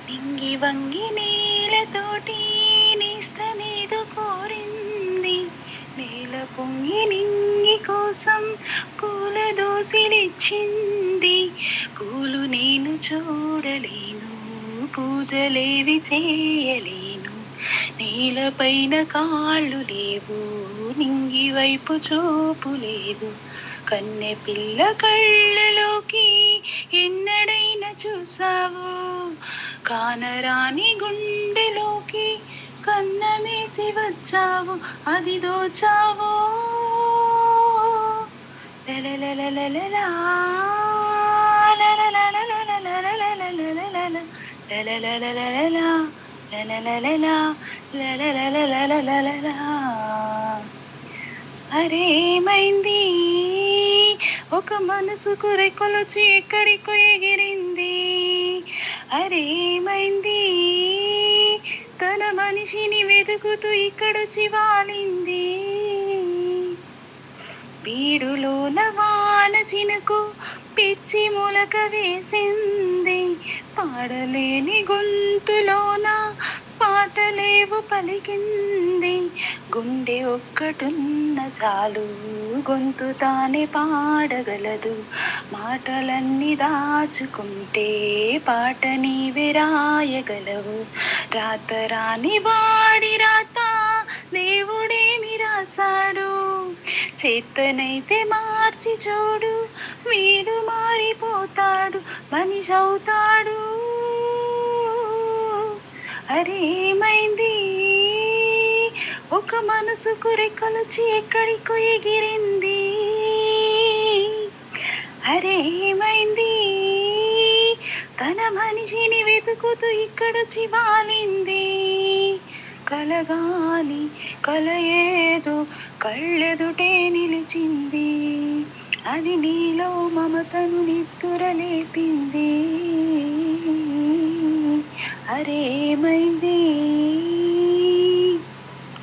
నింగి వంగి నేలతోటి నేస్తమేదో కోరింది. నేల పొంగి నింగి కోసం పూల దోసిలిచ్చింది. పూలు నేను చూడలేను, పూజలేవి చేయలేను. నేలపైన కాళ్ళు లేవు, నింగి వైపు చూపు లేదు. కన్నె పిల్ల కళ్ళలోకి ఎన్నడైనా చూసావు? కానరాని గుండెలోకి కన్నమేసి వచ్చావు, అది దోచావు. లలలలలలలా, లలలలలలలలలలలలలల, లలలలలలలా, లలలలలా, లలలలలలలలలా. అరేమైంది? ఒక మనసుకు రెక్కలొచ్చి ఎక్కడికో ఎగిరింది. అరేమైంది? తన మనిషిని వెతుకుతూ ఇక్కడొచ్చి వాలింది. బీడులోన వాన చినుకు పిచ్చి మొలక వేసింది. పాడలేని గొంతులోన పాటలేవు పలికింది. గుండె ఒక్కటున్న చాలు, గొంతు తానే పాడగలదు. మాటలన్నీ దాచుకుంటే పాట నీవే రాయగలవు. రాత రాని వాడి రాత దేవుడేమి రాశాడు? చేతనైతే మార్చి చూడు, వీడు మారిపోతాడు, మనిషి అవుతాడు. అరేమైంది? ఒక మనసుకు రెక్కలొచ్చి ఎక్కడికో ఎగిరింది. అరేమైంది? తన మనిషిని వెతుకుతూ ఇక్కడొచ్చి వాలింది. కలగాలి కల ఏదో కళ్ళెదుటే నిలిచింది. అది నీలో మమతను నిద్దురలేపింది. అరేమైంది?